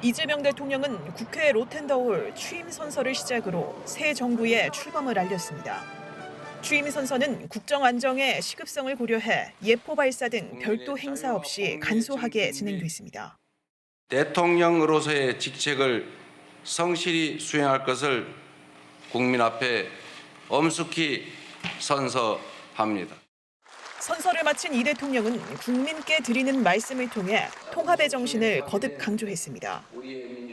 이재명 대통령은 국회 로텐더홀 취임 선서를 시작으로 새 정부의 출범을 알렸습니다. 취임 선서는 국정 안정의 시급성을 고려해 예포 발사 등 별도 행사 없이 간소하게 진행됐습니다. 대통령으로서의 직책을 성실히 수행할 것을 국민 앞에 엄숙히 선서합니다. 선서를 마친 이 대통령은 국민께 드리는 말씀을 통해 통합의 정신을 거듭 강조했습니다.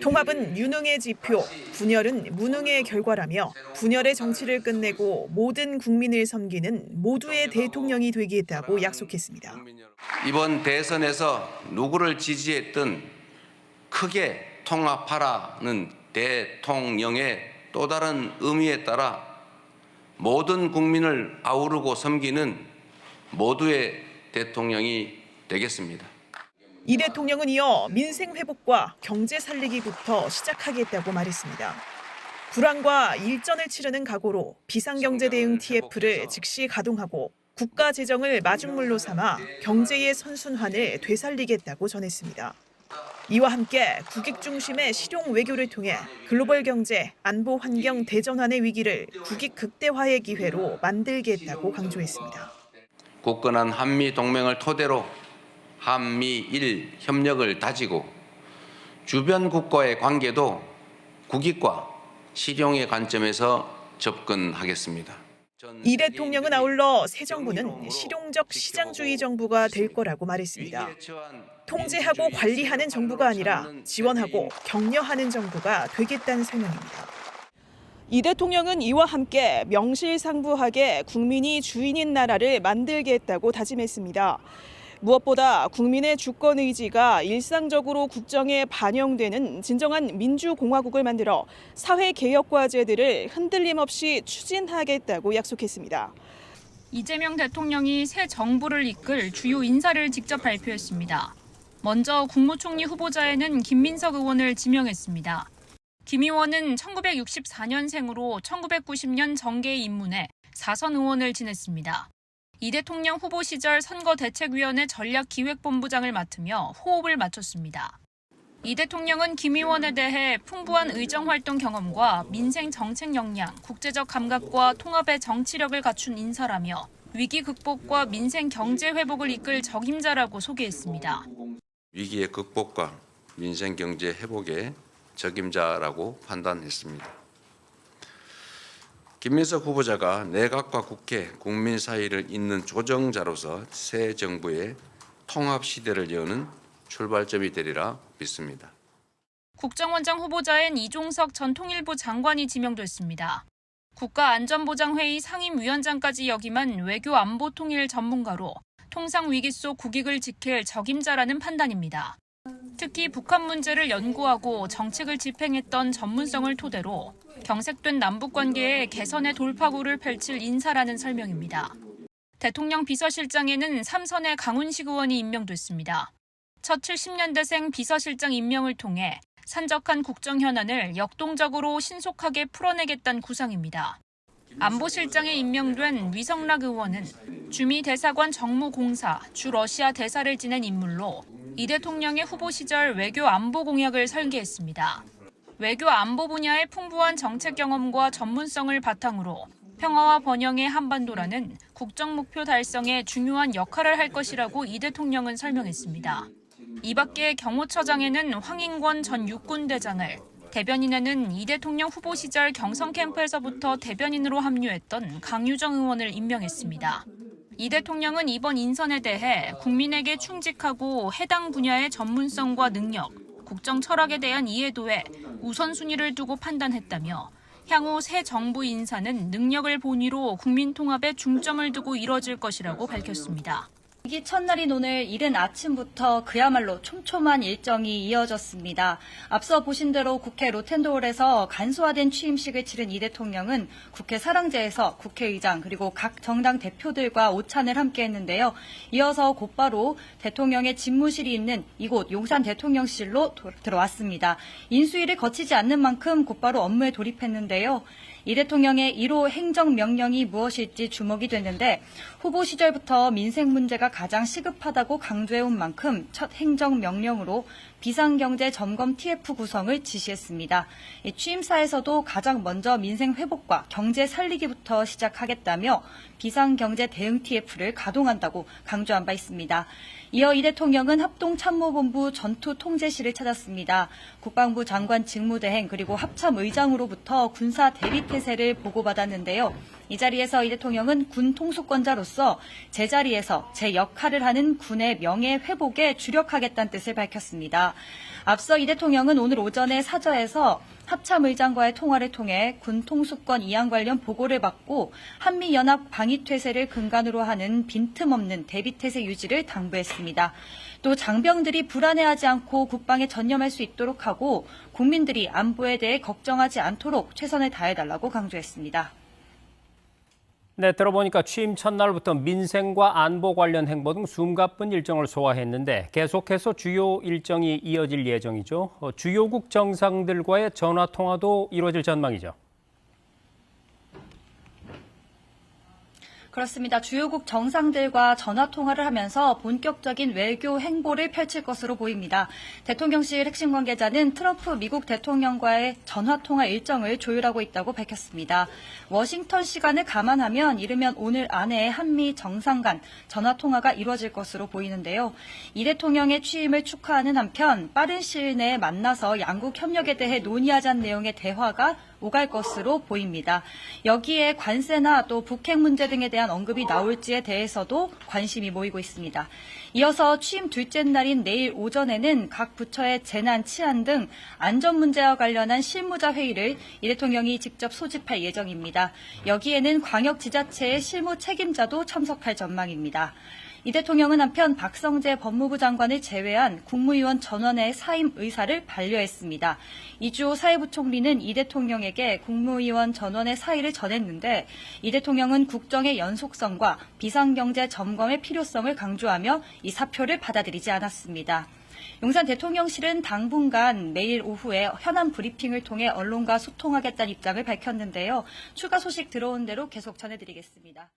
통합은 유능의 지표, 분열은 무능의 결과라며 분열의 정치를 끝내고 모든 국민을 섬기는 모두의 대통령이 되겠다고 약속했습니다. 이번 대선에서 누구를 지지했든 크게 통합하라는 대통령의 또 다른 의미에 따라 모든 국민을 아우르고 섬기는 모두의 대통령이 되겠습니다. 이 대통령은 이어 민생 회복과 경제 살리기부터 시작하겠다고 말했습니다. 불황과 일전을 치르는 각오로 비상경제 대응 TF를 즉시 가동하고 국가 재정을 마중물로 삼아 경제의 선순환을 되살리겠다고 전했습니다. 이와 함께 국익 중심의 실용 외교를 통해 글로벌 경제, 안보 환경 대전환의 위기를 국익 극대화의 기회로 만들겠다고 강조했습니다. 굳건한 한미 동맹을 토대로 한미일 협력을 다지고 주변 국가의 관계도 국익과 실용의 관점에서 접근하겠습니다. 이 대통령은 아울러 새 정부는 실용적 시장주의 정부가 될 거라고 말했습니다. 통제하고 관리하는 정부가 아니라 지원하고 격려하는 정부가 되겠다는 설명입니다. 이 대통령은 이와 함께 명실상부하게 국민이 주인인 나라를 만들겠다고 다짐했습니다. 무엇보다 국민의 주권 의지가 일상적으로 국정에 반영되는 진정한 민주공화국을 만들어 사회개혁 과제들을 흔들림 없이 추진하겠다고 약속했습니다. 이재명 대통령이 새 정부를 이끌 주요 인사를 직접 발표했습니다. 먼저 국무총리 후보자에는 김민석 의원을 지명했습니다. 김 의원은 1964년생으로 1990년 정계에 입문해 4선 의원을 지냈습니다. 이 대통령 후보 시절 선거대책위원회 전략기획본부장을 맡으며 호흡을 맞췄습니다. 이 대통령은 김 의원에 대해 풍부한 의정활동 경험과 민생 정책 역량, 국제적 감각과 통합의 정치력을 갖춘 인사라며 위기 극복과 민생 경제 회복을 이끌 적임자라고 소개했습니다. 위기의 극복과 민생 경제 회복의 적임자라고 판단했습니다. 김민석 후보자가 내각과 국회, 국민 사이를 잇는 조정자로서 새 정부의 통합 시대를 여는 출발점이 되리라 믿습니다. 국정원장 후보자엔 이종석 전 통일부 장관이 지명됐습니다. 국가안전보장회의 상임위원장까지 역임한 외교안보통일 전문가로 통상 위기 속 국익을 지킬 적임자라는 판단입니다. 특히 북한 문제를 연구하고 정책을 집행했던 전문성을 토대로 경색된 남북관계의 개선의 돌파구를 펼칠 인사라는 설명입니다. 대통령 비서실장에는 3선의 강훈식 의원이 임명됐습니다. 첫 70년대생 비서실장 임명을 통해 산적한 국정 현안을 역동적으로 신속하게 풀어내겠다는 구상입니다. 안보실장에 임명된 위성락 의원은 주미 대사관 정무공사, 주 러시아 대사를 지낸 인물로 이 대통령의 후보 시절 외교 안보 공약을 설계했습니다. 외교 안보 분야의 풍부한 정책 경험과 전문성을 바탕으로 평화와 번영의 한반도라는 국정 목표 달성에 중요한 역할을 할 것이라고 이 대통령은 설명했습니다. 이 밖에 경호처장에는 황인권 전 육군대장을, 대변인에는 이 대통령 후보 시절 경선 캠프에서부터 대변인으로 합류했던 강유정 의원을 임명했습니다. 이 대통령은 이번 인선에 대해 국민에게 충직하고 해당 분야의 전문성과 능력, 국정 철학에 대한 이해도에 우선순위를 두고 판단했다며 향후 새 정부 인사는 능력을 본위로 국민 통합에 중점을 두고 이뤄질 것이라고 밝혔습니다. 임기 첫날인 오늘 이른 아침부터 그야말로 촘촘한 일정이 이어졌습니다. 앞서 보신 대로 국회 로텐도홀에서 간소화된 취임식을 치른 이 대통령은 국회 사랑제에서 국회의장 그리고 각 정당 대표들과 오찬을 함께 했는데요. 이어서 곧바로 대통령의 집무실이 있는 이곳 용산 대통령실로 들어왔습니다. 인수위를 거치지 않는 만큼 곧바로 업무에 돌입했는데요. 이 대통령의 1호 행정명령이 무엇일지 주목이 됐는데 후보 시절부터 민생 문제가 가장 시급하다고 강조해온 만큼 첫 행정명령으로 비상경제 점검 TF 구성을 지시했습니다. 취임사에서도 가장 먼저 민생 회복과 경제 살리기부터 시작하겠다며 비상경제 대응 TF를 가동한다고 강조한 바 있습니다. 이어 이 대통령은 합동참모본부 전투통제실을 찾았습니다. 국방부 장관 직무대행 그리고 합참의장으로부터 군사 대비태세를 보고받았는데요. 이 자리에서 이 대통령은 군 통수권자로서 제자리에서 제 역할을 하는 군의 명예 회복에 주력하겠다는 뜻을 밝혔습니다. 앞서 이 대통령은 오늘 오전에 사저에서 합참의장과의 통화를 통해 군 통수권 이양 관련 보고를 받고 한미연합 방위태세를 근간으로 하는 빈틈없는 대비태세 유지를 당부했습니다. 또 장병들이 불안해하지 않고 국방에 전념할 수 있도록 하고 국민들이 안보에 대해 걱정하지 않도록 최선을 다해달라고 강조했습니다. 네, 들어보니까 취임 첫날부터 민생과 안보 관련 행보 등 숨가쁜 일정을 소화했는데 계속해서 주요 일정이 이어질 예정이죠. 주요국 정상들과의 전화 통화도 이루어질 전망이죠. 그렇습니다. 주요국 정상들과 전화통화를 하면서 본격적인 외교 행보를 펼칠 것으로 보입니다. 대통령실 핵심 관계자는 트럼프 미국 대통령과의 전화통화 일정을 조율하고 있다고 밝혔습니다. 워싱턴 시간을 감안하면 이르면 오늘 안에 한미 정상 간 전화통화가 이루어질 것으로 보이는데요. 이 대통령의 취임을 축하하는 한편 빠른 시일 내에 만나서 양국 협력에 대해 논의하자는 내용의 대화가 오갈 것으로 보입니다. 여기에 관세나 또 북핵 문제 등에 대한 언급이 나올지에 대해서도 관심이 모이고 있습니다. 이어서 취임 둘째 날인 내일 오전에는 각 부처의 재난, 치안 등 안전 문제와 관련한 실무자 회의를 이 대통령이 직접 소집할 예정입니다. 여기에는 광역지자체의 실무 책임자도 참석할 전망입니다. 이 대통령은 한편 박성재 법무부 장관을 제외한 국무위원 전원의 사임 의사를 반려했습니다. 이주호 사회부총리는 이 대통령에게 국무위원 전원의 사의를 전했는데 이 대통령은 국정의 연속성과 비상경제 점검의 필요성을 강조하며 이 사표를 받아들이지 않았습니다. 용산 대통령실은 당분간 내일 오후에 현안 브리핑을 통해 언론과 소통하겠다는 입장을 밝혔는데요. 추가 소식 들어온 대로 계속 전해드리겠습니다.